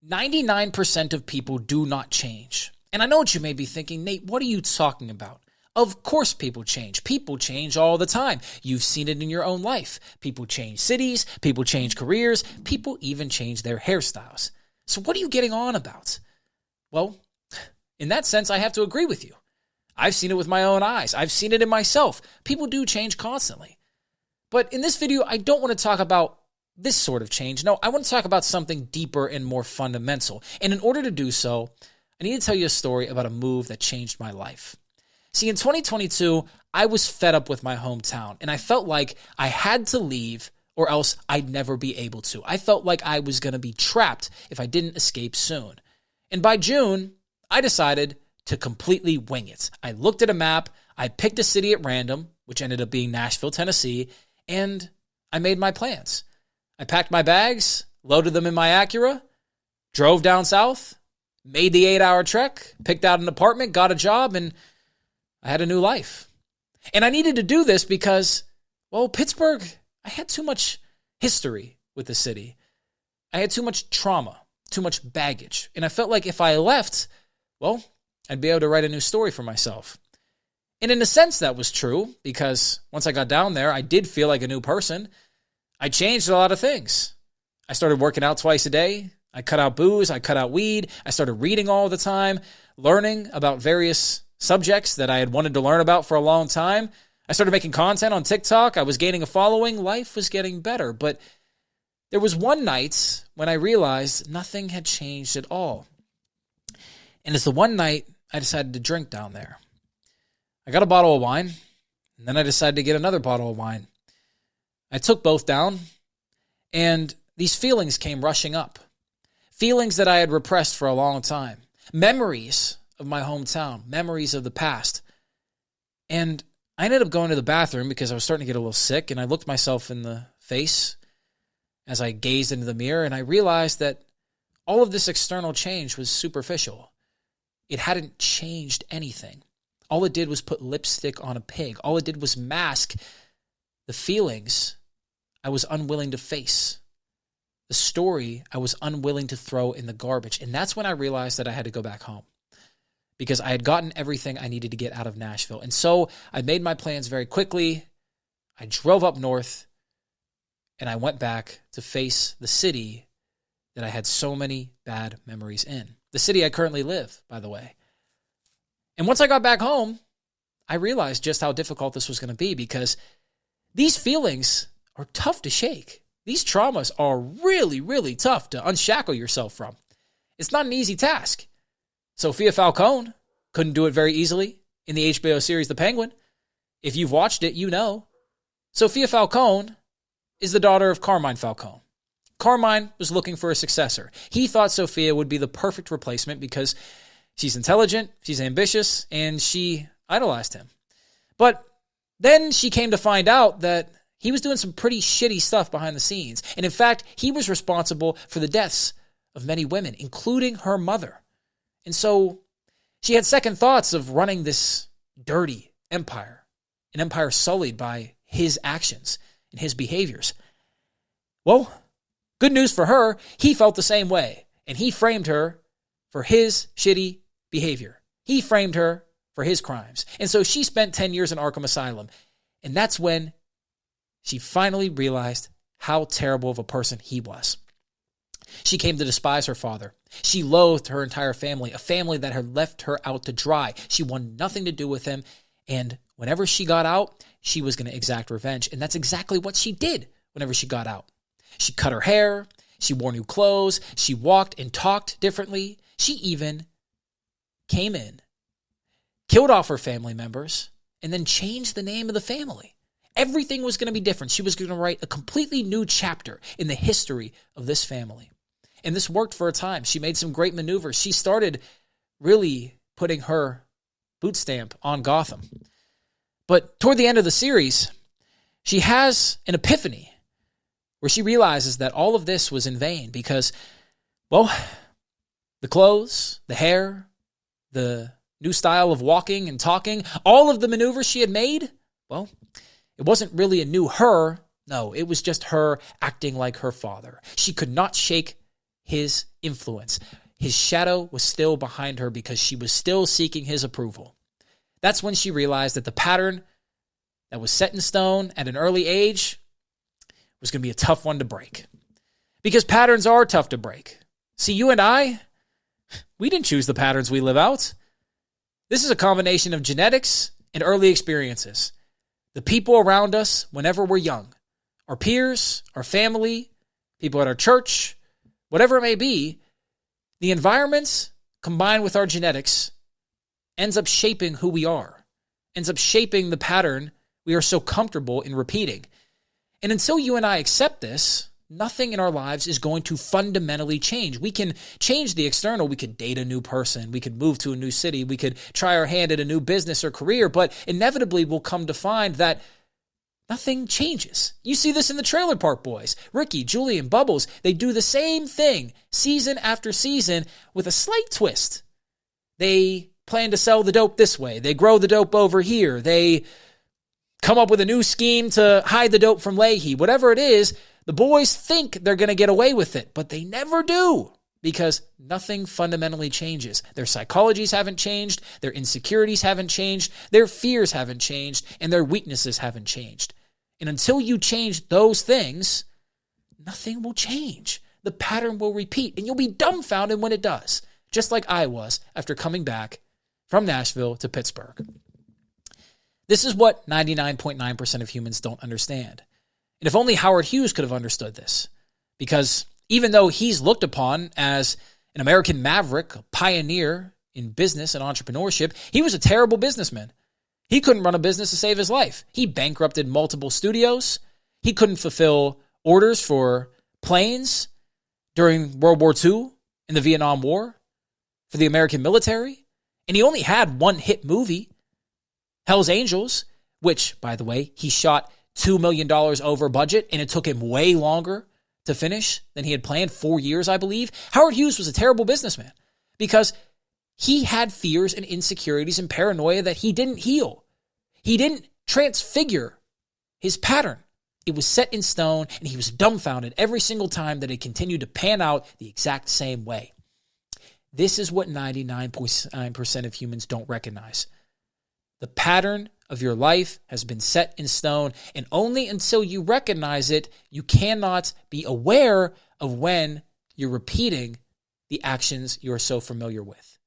99% of people do not change. And I know what you may be thinking, Nate, what are you talking about? Of course people change. People change all the time. You've seen it in your own life. People change cities, people change careers, people even change their hairstyles. So what are you getting on about? Well, in that sense, I have to agree with you. I've seen it with my own eyes. I've seen it in myself. People do change constantly. But in this video, I don't want to talk about this sort of change. No, I want to talk about something deeper and more fundamental. And in order to do so, I need to tell you a story about a move that changed my life. See, in 2022, I was fed up with my hometown, and I felt like I had to leave or else I'd never be able to. I felt like I was going to be trapped if I didn't escape soon. And by June, I decided to completely wing it. I looked at a map, I picked a city at random, which ended up being Nashville, Tennessee, and I made my plans. I packed my bags, loaded them in my Acura, drove down south, made the 8-hour trek, picked out an apartment, got a job, and I had a new life. And I needed to do this because, well, Pittsburgh, I had too much history with the city. I had too much trauma, too much baggage. And I felt like if I left, well, I'd be able to write a new story for myself. And in a sense, that was true because once I got down there, I did feel like a new person. I changed a lot of things. I started working out twice a day. I cut out booze. I cut out weed. I started reading all the time, learning about various subjects that I had wanted to learn about for a long time. I started making content on TikTok. I was gaining a following. Life was getting better. But there was one night when I realized nothing had changed at all. And it's the one night I decided to drink down there. I got a bottle of wine, and then I decided to get another bottle of wine. I took both down, and these feelings came rushing up. Feelings that I had repressed for a long time. Memories of my hometown, memories of the past. And I ended up going to the bathroom because I was starting to get a little sick, and I looked myself in the face as I gazed into the mirror, and I realized that all of this external change was superficial. It hadn't changed anything. All it did was put lipstick on a pig. All it did was mask the feelings I was unwilling to face, the story I was unwilling to throw in the garbage. And that's when I realized that I had to go back home because I had gotten everything I needed to get out of Nashville. And so I made my plans very quickly. I drove up north, and I went back to face the city that I had so many bad memories in. The city I currently live, by the way. And once I got back home, I realized just how difficult this was going to be because these feelings are tough to shake. These traumas are really, really tough to unshackle yourself from. It's not an easy task. Sophia Falcone couldn't do it very easily in the HBO series The Penguin. If you've watched it, you know. Sophia Falcone is the daughter of Carmine Falcone. Carmine was looking for a successor. He thought Sophia would be the perfect replacement because she's intelligent, she's ambitious, and she idolized him. But then she came to find out that he was doing some pretty shitty stuff behind the scenes. And in fact, he was responsible for the deaths of many women, including her mother. And so she had second thoughts of running this dirty empire, an empire sullied by his actions and his behaviors. Well, good news for her, he felt the same way, and he framed her for his shitty behavior. He framed her for his crimes. And so she spent 10 years in Arkham Asylum, and that's when she finally realized how terrible of a person he was. She came to despise her father. She loathed her entire family, a family that had left her out to dry. She wanted nothing to do with him, and whenever she got out, she was going to exact revenge, and that's exactly what she did whenever she got out. She cut her hair, she wore new clothes, she walked and talked differently. She even came in, killed off her family members, and then changed the name of the family. Everything was going to be different. She was going to write a completely new chapter in the history of this family. And this worked for a time. She made some great maneuvers. She started really putting her boot stamp on Gotham. But toward the end of the series, she has an epiphany where she realizes that all of this was in vain because, well, the clothes, the hair, the new style of walking and talking, all of the maneuvers she had made, well, it wasn't really a new her. No, it was just her acting like her father. She could not shake his influence. His shadow was still behind her because she was still seeking his approval. That's when she realized that the pattern that was set in stone at an early age was going to be a tough one to break. Because patterns are tough to break. See, you and I, we didn't choose the patterns we live out. This is a combination of genetics and early experiences. The people around us whenever we're young, our peers, our family, people at our church, whatever it may be, the environments combined with our genetics ends up shaping who we are, ends up shaping the pattern we are so comfortable in repeating. And until you and I accept this, nothing in our lives is going to fundamentally change. We can change the external. We could date a new person. We could move to a new city. We could try our hand at a new business or career, but inevitably we'll come to find that nothing changes. You see this in the Trailer Park Boys. Ricky, Julian, Bubbles, they do the same thing season after season with a slight twist. They plan to sell the dope this way. They grow the dope over here. They come up with a new scheme to hide the dope from Leahy. Whatever it is, the boys think they're going to get away with it, but they never do because nothing fundamentally changes. Their psychologies haven't changed, their insecurities haven't changed, their fears haven't changed, and their weaknesses haven't changed. And until you change those things, nothing will change. The pattern will repeat, and you'll be dumbfounded when it does, just like I was after coming back from Nashville to Pittsburgh. This is what 99.9% of humans don't understand. And if only Howard Hughes could have understood this, because even though he's looked upon as an American maverick, a pioneer in business and entrepreneurship, he was a terrible businessman. He couldn't run a business to save his life. He bankrupted multiple studios. He couldn't fulfill orders for planes during World War II and the Vietnam War for the American military. And he only had one hit movie, Hell's Angels, which, by the way, he shot $2 million over budget, and it took him way longer to finish than he had planned, 4 years, I believe. Howard Hughes was a terrible businessman because he had fears and insecurities and paranoia that he didn't heal. He didn't transfigure his pattern. It was set in stone, and he was dumbfounded every single time that it continued to pan out the exact same way. This is what 99.9% of humans don't recognize. The pattern of your life has been set in stone, and only until you recognize it, you cannot be aware of when you're repeating the actions you're so familiar with.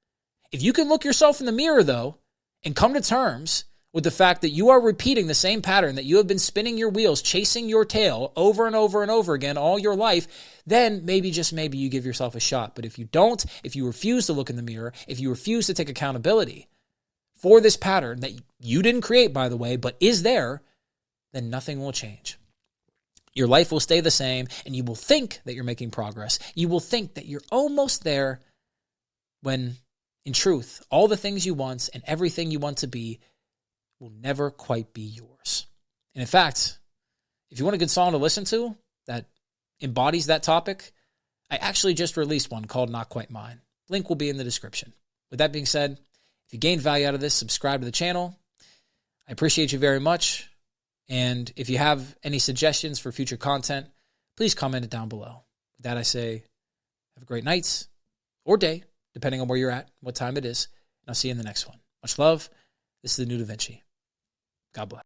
If you can look yourself in the mirror, though, and come to terms with the fact that you are repeating the same pattern, that you have been spinning your wheels, chasing your tail over and over and over again all your life, then maybe, just maybe, you give yourself a shot. But if you don't, if you refuse to look in the mirror, if you refuse to take accountability for this pattern that you didn't create, by the way, but is there, then nothing will change. Your life will stay the same, and you will think that you're making progress. You will think that you're almost there when, in truth, all the things you want and everything you want to be will never quite be yours. And in fact, if you want a good song to listen to that embodies that topic, I actually just released one called Not Quite Mine. Link will be in the description. With that being said, if you gained value out of this, subscribe to the channel. I appreciate you very much. And if you have any suggestions for future content, please comment it down below. With that, I say, have a great night or day, depending on where you're at, what time it is. And I'll see you in the next one. Much love. This is the New Da Vinci. God bless.